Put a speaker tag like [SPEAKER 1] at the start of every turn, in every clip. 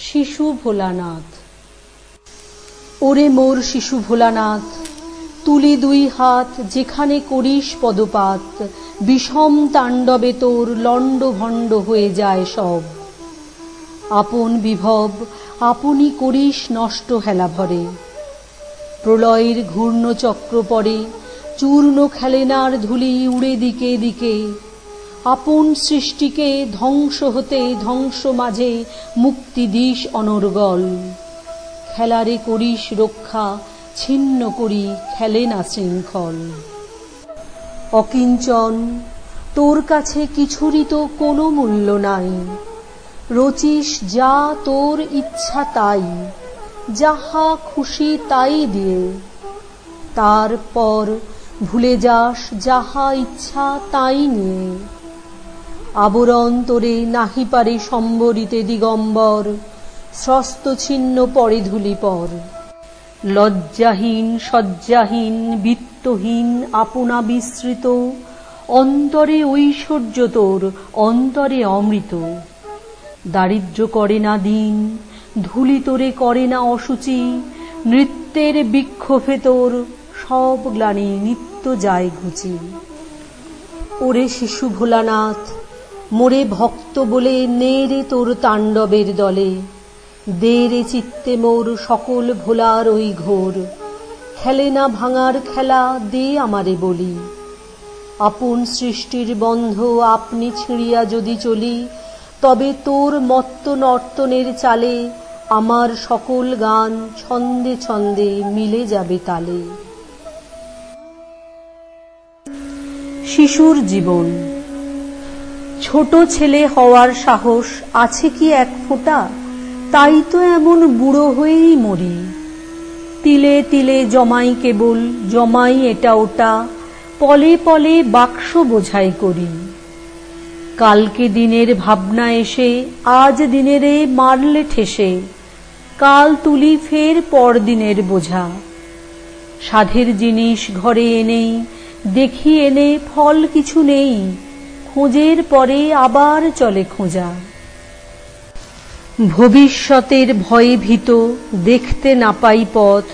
[SPEAKER 1] শিশু ভোলানাথ। ওরে মোর শিশু ভোলানাথ, তুলি দুই হাত, যেখানে করিস পদপাত, বিষম তাণ্ডবে তোর লণ্ড ভণ্ড হয়ে যায় সব। আপন বিভব আপনি করিস নষ্ট হেলা ভরে, প্রলয়ের ঘূর্ণ চক্র পরে, চূর্ণ খেলেনার ধুলি উড়ে দিকে দিকে। আপন সৃষ্টিকে ধ্বংস হতে ধ্বংস মাঝে মুক্তি দিস অনর্গল। খেলারে করিস রক্ষা, ছিন্ন করি খেলে না শৃঙ্খল। অকিঞ্চন, তোর কাছে কিছুরই তো কোনো মূল্য নাই, রচিস যা তোর ইচ্ছা তাই, যাহা খুশি তাই দিয়ে। তারপর ভুলে যাস যাহা ইচ্ছা তাই নিয়ে। আবরণ তোরে নাহি পারে সম্বরিতে দিগম্বর, স্রস্ত ছিন্ন পরে ধুলি পর। লজ্জাহীন শয্যাহীন বিত্তহীন আপনা বিস্মৃত, অন্তরে ঐশ্বর্য তোর অন্তরে অমৃত। দারিদ্র্য করে না দিন, ধুলি তোরে করে না অসুচি, নৃত্যের বিক্ষোভে তোর সব গ্লানি নিত্য যায় ঘুচি। ওরে শিশু ভোলানাথ, মোরে ভক্ত বলে নে রে তোর তাণ্ডবের দলে। দে রে চিত্তে মোর সকল ভোলার ওই ঘোর, খেলে না ভাঙার খেলা দে আমারে বলি। আপন সৃষ্টির বন্ধ আপনি ছিঁড়িয়া যদি চলি, তবে তোর মত্ত নর্তনের চালে আমার সকল গান ছন্দে ছন্দে মিলে যাবে তালে। শিশুর জীবন। ছোট ছেলে হওয়ার সাহস আছে কি এক ফোঁটা, তাই তো এমন বুড়ো হয়েই মরি। তিলে তিলে জমাই কেবল, জমাই এটা ওটা, পলে পলে বাক্স বোঝাই করি। কালকে দিনের ভাবনা এসে আজ দিনেরে মারলে ঠেসে, কাল তুলি ফের পরদিনের বোঝা। সাধের জিনিস ঘরে এনেই দেখি এনে ফল কিছু নেই, খোঁজের পরে আবার চলে খোঁজা। ভবিষ্যতের ভয়ে ভীত দেখতে না পাই পথ,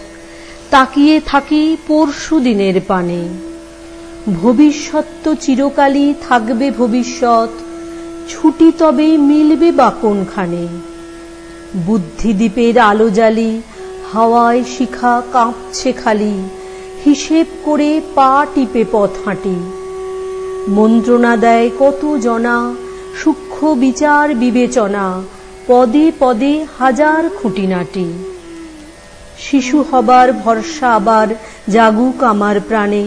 [SPEAKER 1] তাকিয়ে থাকি পরশু দিনের পানে। ভবিষ্যৎ তো চিরকালই থাকবে ভবিষ্যৎ, ছুটি তবে মিলবে বা কোনখানে। বুদ্ধিদীপের আলো জ্বালি, হাওয়ায় শিখা কাঁপছে খালি, হিসেব করে পা টিপে পথ হাঁটি। মন্ত্রণা দেয় কত জনা, সূক্ষ্ম বিচার বিবেচনা, পদে পদে হাজার খুঁটিনাটি। শিশু হবার ভরসা আবার জাগুক আমার প্রাণে,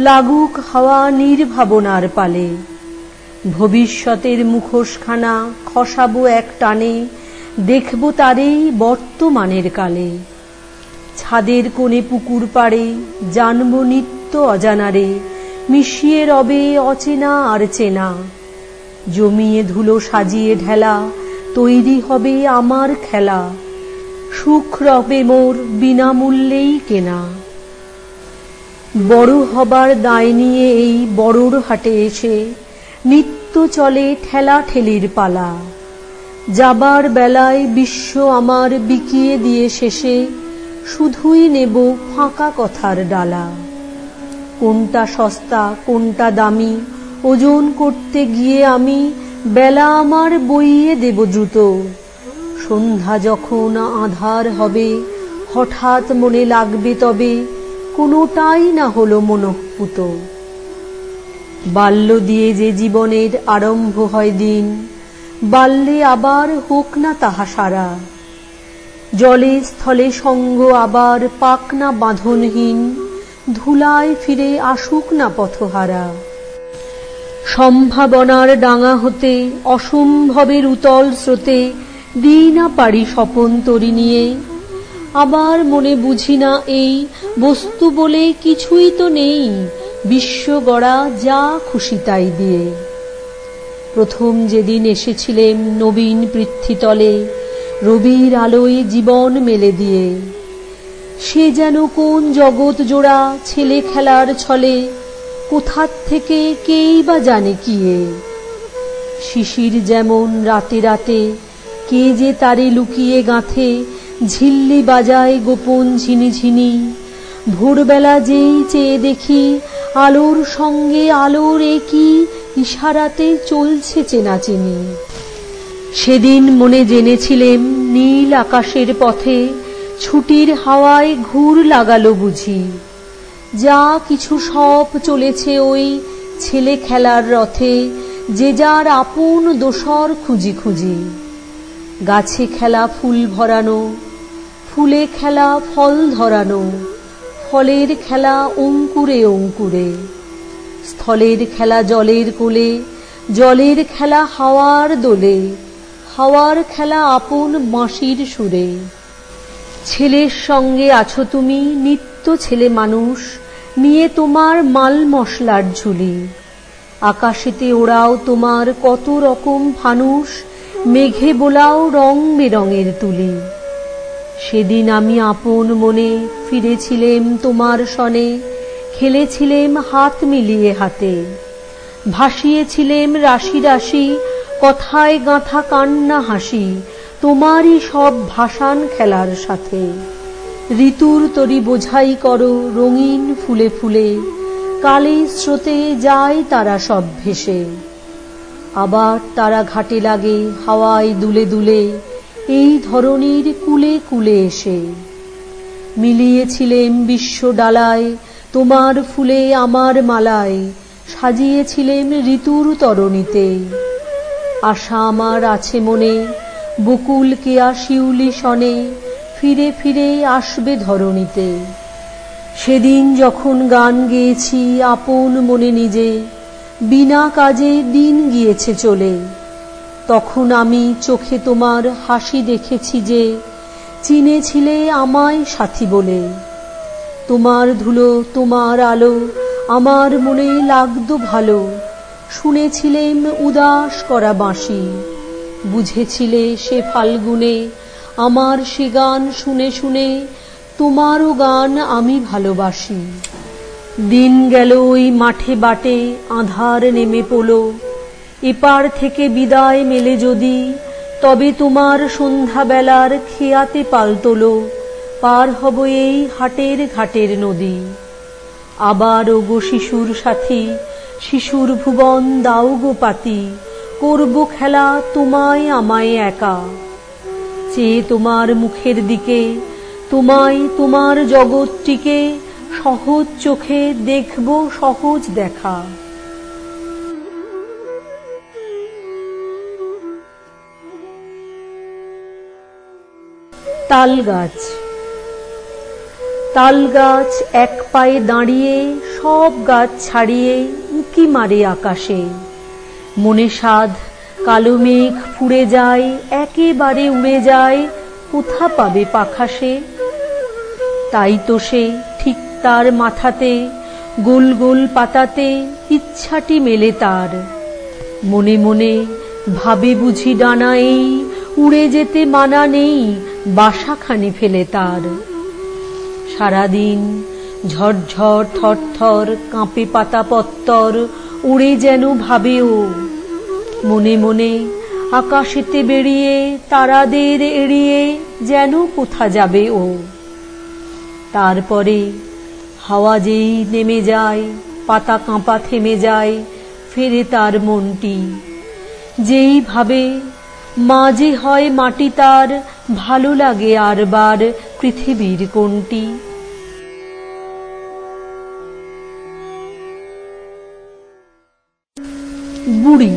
[SPEAKER 1] লাগুক হাওয়া নির্ভাবনার পালে। ভবিষ্যতের মুখোশখানা খসাবো এক টানে, দেখব তারেই বর্তমানের কালে। ছাদের কোণে পুকুর পাড়ে জানব নিত্য অজানারে, মিশিয়ে রবে অচেনা আর চেনা। জমিয়ে ধুলো সাজিয়ে ঢেলা, তৈরি হবে আমার খেলা, সুখ রবে মোর বিনামূল্যেই কেনা। বড় হবার দায় নিয়ে এই বড়র হাটে এসে, নিত্য চলে ঠেলা ঠেলির পালা। যাবার বেলায় বিশ্ব আমার বিকিয়ে দিয়ে শেষে, শুধুই নেব ফাঁকা কথার ডালা। কোনটা সস্তা কোনটা দামি ওজন করতে গিয়ে আমি, বেলা আমার বইয়ে দেব দ্রুত। সন্ধ্যা যখন আঁধার হবে হঠাৎ মনে লাগবে তবে, কোনোটাই না হলো মনঃপুত। বাল্য দিয়ে যে জীবনের আরম্ভ হয় দিন, বাল্যে আবার হোক না তাহা সারা। জলে স্থলে সঙ্গ আবার পাক না বাঁধনহীন, ধুলায় ফিরে আসুক না পথহারা। সম্ভাবনার ডাঙা হতে অসম্ভবের উতল স্রোতে, দিই না পারি স্বপন তরি নিয়ে। আবার মনে বুঝি না এই বস্তু বলে কিছুই তো নেই, বিশ্ব গড়া যা খুশি তাই দিয়ে। প্রথম যেদিন এসেছিলেম নবীন পৃথ্বীতলে, রবির আলোয় জীবন মেলে দিয়ে। সে যেন কোন জগৎ জোড়া ছেলে খেলার ছলে, কোথার থেকে কেই বা জানে কি এ। শিশির যেমন রাতে রাতে কে যে তারে লুকিয়ে গাঁথে ঝিল্লি বাজায় গোপন ঝিনিঝিনি। ভোরবেলা যেই চেয়ে দেখি আলোর সঙ্গে আলোর একই ইশারাতে চলছে চেনাচেনি। সেদিন মনে জেনেছিলেম নীল আকাশের পথে ছুটির হাওয়ায় ঘুর লাগালো বুঝি। যা কিছু সব চলেছে ওই ছেলে খেলার রথে, যে যার আপন দোসর খুঁজি খুঁজি। গাছে খেলা ফুল ভরানো, ফুলে খেলা ফল ধরানো, ফলের খেলা অঙ্কুরে অঙ্কুরে। স্থলের খেলা জলের কোলে, জলের খেলা হাওয়ার দোলে, হাওয়ার খেলা আপন বাঁশির সুরে। ছেলের সঙ্গে আছো তুমি নিত্য ছেলে মানুষ, নিয়ে তোমার মাল মশলার ঝুলি। আকাশেতে ওড়াও তোমার কত রকম ফানুষ, মেঘে বোলাও রং বেরঙের তুলি। সেদিন আমি আপন মনে ফিরেছিলেম তোমার সনে, খেলেছিলেম হাত মিলিয়ে হাতে। ভাসিয়েছিলেম রাশি রাশি কথায় গাঁথা কান্না হাসি, তোমারই সব ভাসান খেলার সাথে। ঋতুর তরি বোঝাই করো রঙিন ফুলে ফুলে, কালে স্রোতে যায় তারা সব ভেসে। আবার তারা ঘাটে লাগে হাওয়ায় দুলে দুলে, এই ধরনীর কুলে কুলে এসে। মিলিয়েছিলেম বিশ্ব ডালায় তোমার ফুলে আমার মালায়, সাজিয়েছিলেম ঋতুর তরণীতে। আশা আমার আছে মনে বকুল কেয়া শিউলি সনে, ফিরে ফিরে আসবে ধরণীতে। সেদিন যখন গান গেয়েছি আপন মনে নিজে, বিনা কাজে দিন গিয়েছে চলে। তখন আমি চোখে তোমার হাসি দেখেছি যে, চিনেছিলে আমায় সাথী বলে। তোমার ধুলো তোমার আলো আমার মনে লাগতো ভালো, শুনেছিলেম উদাস করা বাঁশি। বুঝেছিলে সে ফাল্গুনে আমার সে গান শুনে শুনে, তোমারও গান আমি ভালোবাসি। দিন গেল ওই মাঠে বাটে আঁধার নেমে পড়ল, এপার থেকে বিদায় মেলে যদি, তবে তোমার সন্ধ্যাবেলার খেয়াতে পাল তোলো, পার হব এই হাটের ঘাটের নদী। আবার ওগো শিশুর সাথী, শিশুর ভুবন দাও গো পাতি, করব খেলা তোমায় আমায় একা। চেয়ে তোমার মুখের দিকে, তোমায় তোমার জগৎটিকে সহজ চোখে দেখব সহজ দেখা। তাল গাছ। তাল গাছ এক পায়ে দাঁড়িয়ে সব গাছ ছাড়িয়ে উঁকি মারে আকাশে। মনে সাধ কালো মেঘ ফুঁড়ে যায়, একেবারে উড়ে যায়, কোথা পাবে পাখা সে। তাই তো সে ঠিক তার মাথাতে গোল গোল পাতাতে ইচ্ছাটি মেলে তার। মনে মনে ভাবে বুঝি ডানা এই, উড়ে যেতে মানা নেই বাসাখানি ফেলে তার। সারাদিন ঝরঝর থরথর কাঁপে পাতা পত্তর, উড়ে যেন ভাবে ও। মনে মনে আকাশেতে বেরিয়ে তারাদের এড়িয়ে যেন কোথা যাবে ও। তারপরে হাওয়া যেই নেমে যায়, পাতা কাঁপা থেমে যায়, ফেরে তার মনটি। যেই ভাবে মাঝে হয় মাটি তার, ভালো লাগে আরবার পৃথিবীর কোনটি। বুড়ি।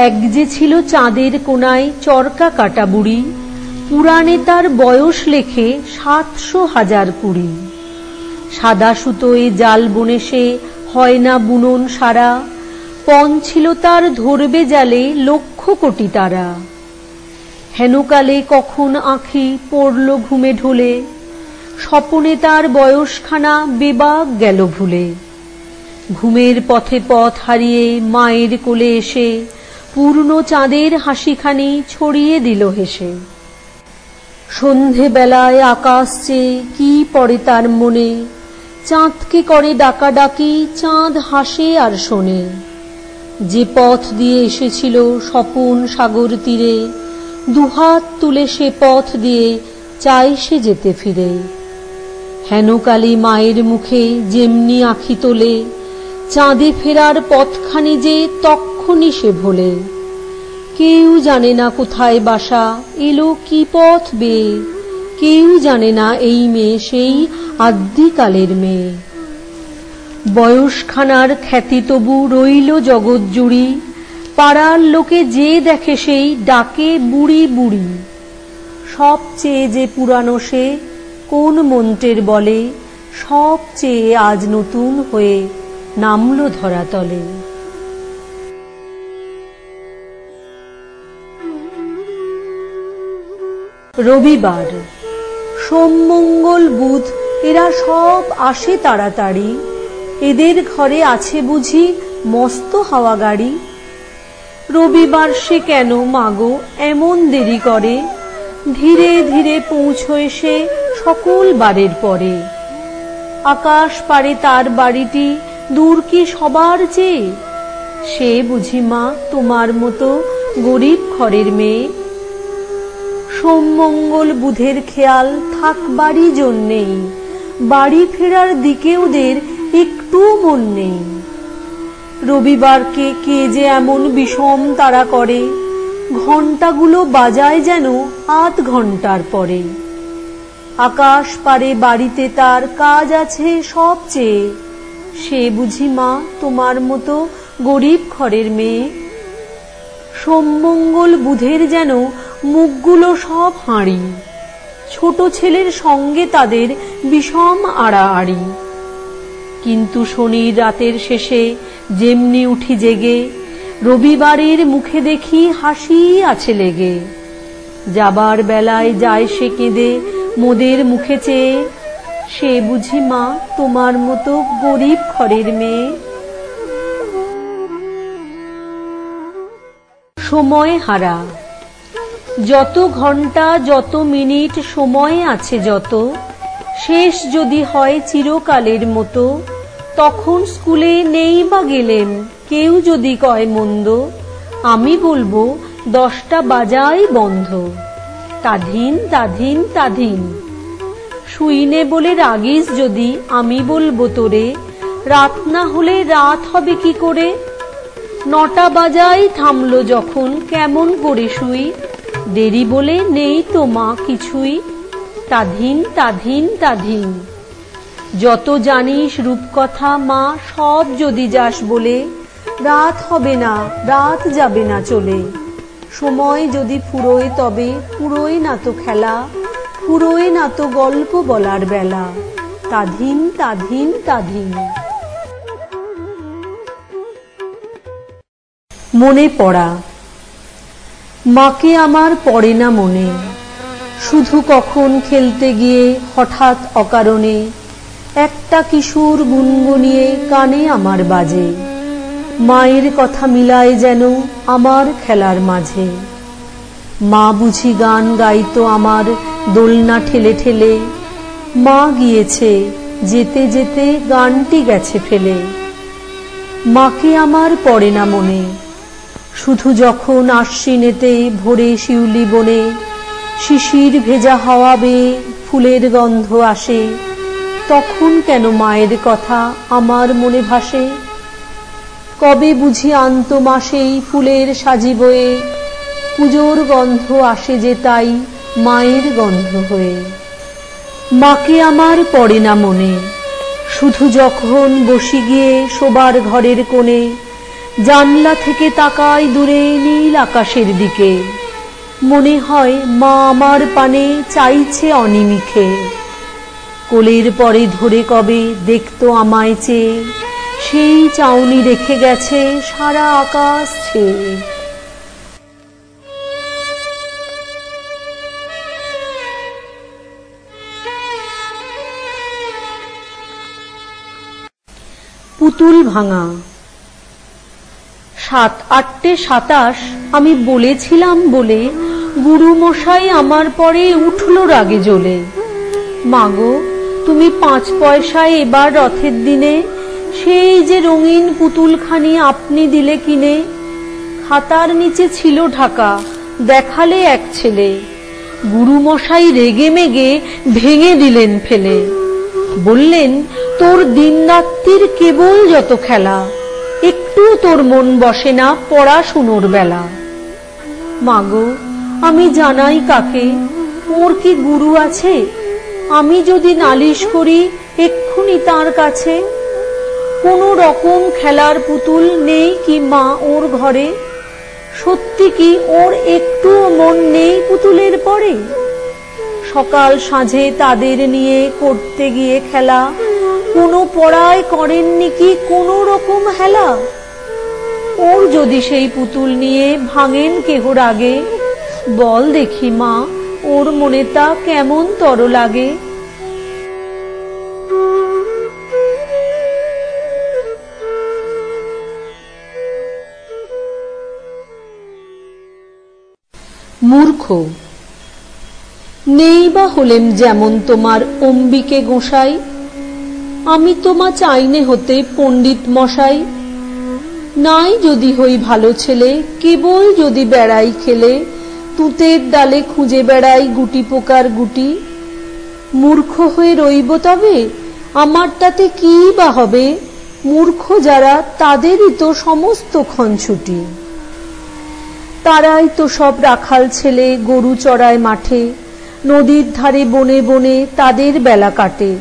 [SPEAKER 1] এক যে ছিল চাঁদের কোনায় চরকা কাটা বুড়ি, পুরাণে তার বয়স লেখে ৭০০,০২০। সাদা সুতোয় জাল বনে সে হয় না বুনন সারা, পণ ছিল তার ধরবে জালে লক্ষ কোটি তারা। হেনকালে কখন আঁখি পড়ল ঘুমে ঢলে, স্বপনে তার বয়সখানা বেবাক গেল ভুলে। ঘুমের পথে পথ হারিয়ে মায়ের কোলে এসে, পূর্ণ চাঁদের হাসিখানি ছড়িয়ে দিল হেসে। সন্ধে বেলায় আকাশ চেয়ে কি পড়ে তার মনে, চাঁদকে করে ডাকাডাকি চাঁদ হাসে আর শোনে। যে পথ দিয়ে এসেছিল স্বপন সাগর তীরে, দুহাত তুলে সে পথ দিয়ে চায় সে যেতে ফিরে। হেনকালী মায়ের মুখে যেমনি আঁখি তোলে, চাঁদে ফেরার পথখানি যে তক্ষণি সে ভোলে। কেউ জানে না কোথায় বাসা, এলো কি পথ বেয়ে, কেউ জানে না এই মেয়ে সেই আদ্যিকালের মেয়ে। বয়সখানার খ্যাতি তবু রইল জগৎ জুড়ি, পাড়ার লোকে যে দেখে সেই ডাকে বুড়ি বুড়ি। সবচেয়ে যে পুরানো সে কোন মন্ত্রের বলে, সবচেয়ে আজ নতুন হয়ে নামলো ধরাতলে। রবিবার, সোম মঙ্গল বুধ এরা সব আসে তাড়াতাড়ি, এদের ঘরে আছে বুঝি মস্ত হাওয়া গাড়ি। রবিবার সে কেন মাগো এমন দেরি করে, ধীরে ধীরে পৌঁছয় সে সকল বারের পরে। আকাশ পারে তার বাড়িটি দূর কি সবার চেয়ে, সে বুঝি মা তোমার মতো গরিব ঘরের মেয়ে। সোম মঙ্গল বুধের খেয়াল থাকবারই জন্যেই, বাড়ি ফেরার দিকে ওদের একটু মন নেই। রবিবারকে কে যে এমন বিষম তাড়া করে, ঘণ্টাগুলো বাজায় যেন আধ ঘণ্টার পরে। আকাশ পারে বাড়িতে তার কাজ আছে সবচেয়ে, সে বুঝি মা তোমার মতো গরিব ঘরের মেয়ে। সোম মঙ্গল বুধের যেন মুখগুলো সব হাঁড়ি, ছোট ছেলের সঙ্গে তাদের বিষম আড়াআড়ি। কিন্তু শনির রাতের শেষে যেমনি উঠি জেগে, রবিবারের মুখে দেখি হাসি আছে লেগে। যাবার বেলায় যায় সে কেঁদে মোদের মুখে চেয়ে, সে বুঝি মা তোমার মতো গরিব ঘরের মেয়ে। সময় হারা, যত ঘন্টা যত মিনিট সময় আছে যত, শেষ যদি হয় চিরকালের মতো, তখন স্কুলে নেই বা গেলেম কেউ যদি কয় মন্দ, আমি বলবো 10টা বাজাই বন্ধ। তাধিন তাধিন তাধিন, শুইনে বলে রাগিস যদি আমি বলবো তোরে, রাত না হলে রাত হবে কি করে। 9টা বাজাই থামলো যখন কেমন করে শুই, দেরি বলে নেই তো মা কিছুই। তাধিন তাধিন তাধিন, যত জানিস রূপকথা মা সব যদি যাস বলে, রাত হবে না রাত যাবে না চলে। সময় যদি ফুরোয় তবে ফুরোয় না তো খেলা, ফুরোয় না তো গল্প বলার বেলা। তাধিন তাধিন তাধিন। মনে পড়া, মাকে আমার পড়ে না মনে, শুধু কখন খেলতে গিয়ে হঠাৎ অকারণে একটা কিশোর গুনগুনিয়ে কানে আমার বাজে। মায়ের কথা মিলায় যেন আমার খেলার মাঝে। মা বুঝি গান গাইতো আমার দোলনা ঠেলে ঠেলে, মা গিয়েছে যেতে যেতে গানটি গেছে ফেলে। মাকে আমার পড়ে না মনে, শুধু যখন আশ্বিনেতে ভোরে শিউলি বনে শিশির ভেজা হাওয়া বেয়ে ফুলের গন্ধ আসে, তখন কেন মায়ের কথা আমার মনে ভাসে। কবে বুঝি আন্ত মাসেই ফুলের সাজি বয়ে, পুজোর গন্ধ আসে যে তাই মায়ের গন্ধ হয়ে। মাকে আমার পড়ে না মনে, শুধু যখন বসি গিয়ে শোবার ঘরের কোণে, জানলা থেকে তাকাই দূরে নীল আকাশের দিকে, মনে হয় মা আমার পানে চাইছে অনিমিখে। কোলের পরে ধরে কবে দেখতো আমায় চেয়ে, সেই চাউনি রেখে গেছে সারা আকাশ ছেয়ে। পুতুল ভাঙা। 7-8-27 আমি বলেছিলাম বলে গুরুমশাই আমার পরে উঠল রাগে জ্বলে। মাগো তুমি 5 পয়সায় এবার রথের দিনে সেই যে রঙিন পুতুলখানি আপনি দিলে কিনে, খাতার নিচে ছিল ঢাকা, দেখালে এক ছেলে। গুরুমশাই রেগে মেগে ভেঙে দিলেন ফেলে। বললেন, তোর দিনরাত্রির কেবল যত খেলা, একটু তোর মন বসে না পড়াশুনোর বেলা। মাগো, আমি জানাই কাকে, ওর কি গুরু আছে? আমি যদি নালিশ করি এক্ষুনি তার কাছে। কোনো রকম খেলার পুতুল নেই কি মা ওর ঘরে? সত্যি কি ওর একটু মন নেই পুতুলের পরে? সকাল সাঁঝে তাদের নিয়ে করতে গিয়ে খেলা, কোনো পড়ায় করেননি কি কোনো রকম হেলা? ওর যদি সেই পুতুল নিয়ে ভাঙেন কেহ রাগে, বল দেখি মা, ওর মনে তা কেমন তর লাগে? মূর্খ। নেই বা হলেম যেমন তোমার অম্বিকে গোসাই, আমি তোমা চাইনে হতে পণ্ডিত মশাই। নাই যদি হই ভালো ছেলে, কেবল যদি বেড়াই খেলে, তুতের ডালে খুঁজে বেড়াই গুটি পোকার গুটি। মূর্খ হয়ে রইব তবে, আমার তাতে কি বা হবে? মূর্খ যারা তাদেরই তো সমস্তক্ষণ ছুটি। তারাই তো সব রাখাল ছেলে গরু চড়ায় মাঠে, নদীর ধারে বনে বনে তাদের বেলা কাটে।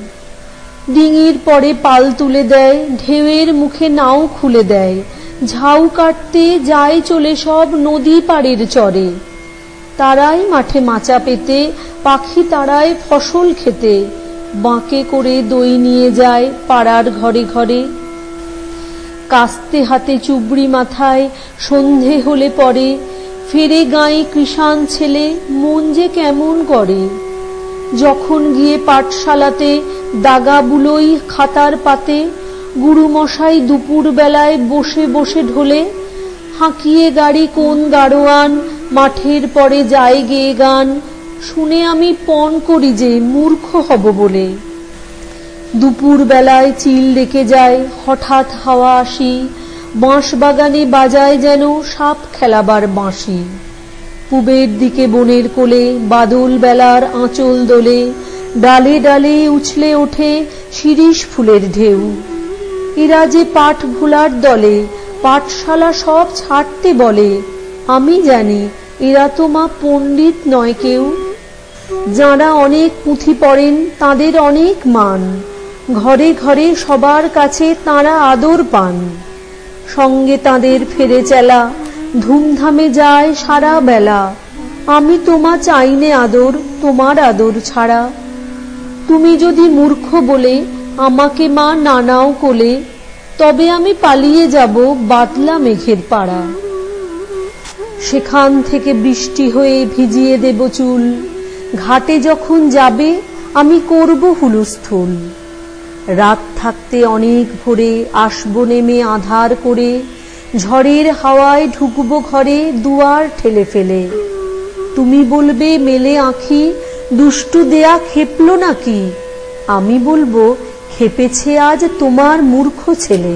[SPEAKER 1] ডিঙির পরে পাল তুলে দেয়, ঢেউয়ের মুখে নাও খুলে দেয়, ঝাউ কাটতে যায় চলে সব নদী পাড়ের চরে। তারাই মাঠে মাচা পেতে, পাখি তারায় ফসল খেতে, বাঁকে করে দই নিয়ে যায় পাড়ার ঘরে ঘরে। কাস্তে হাতে চুবড়ি মাথায় সন্ধে হলে পরে, ফেরে গাঁয়ে কৃষাণ ছেলে মন যে কেমন করে। যখন গিয়ে পাঠশালাতে দাগা বুলোই খাতার পাতে, গুরুমশাই দুপুর বেলায় বসে বসে ঢোলে। হাঁকিয়ে গাড়ি কোন গাড়োয়ান মাঠের পরে যায় গেয়ে গান, শুনে আমি পণ করি যে মূর্খ হব বলে। দুপুর বেলায় চিল ডেকে যায় হঠাৎ হাওয়া আসি, বাঁশ বাগানে বাজায় যেন সাপ খেলাবার বাঁশি। পূবের দিকে বনের কোলে বাদল বেলার আঁচল দোলে, ডালে ডালে উছলে ওঠে শিরীষ ফুলের ঢেউ। এরা যে পাঠ ভোলার দলে, পাঠশালা সব ছাড়তে বলে। আমি জানি এরা তো মা পণ্ডিত নয় কেউ। যাঁরা অনেক পুঁথি পড়েন তাদের অনেক মান, ঘরে ঘরে সবার কাছে তাঁরা আদর পান। সঙ্গে তাঁদের ফেরে চেলা, ধুমধামে যায় সারা বেলা। আমি তোমা চাইনে আদর, তোমার আদর ছাড়া। তুমি যদি মূর্খ বলে আমাকে মা নানাও কোলে, তবে আমি পালিয়ে যাব বাতলা মেঘের পাড়া। সেখান থেকে বৃষ্টি হয়ে ভিজিয়ে দেব চুল, ঘাটে যখন যাবে আমি করব হুলস্থুল। রাত থাকতে অনেক ভোরে আসবো নেমে আধার করে, ঝড়ের হাওয়ায় ঢুকবো ঘরে দুয়ার ঠেলে ফেলে। তুমি বলবে মেলে আঁখি, দুষ্টু দেয়া খেপলো নাকি? আমি বলবো, খেপেছে আজ তোমার মূর্খ ছেলে।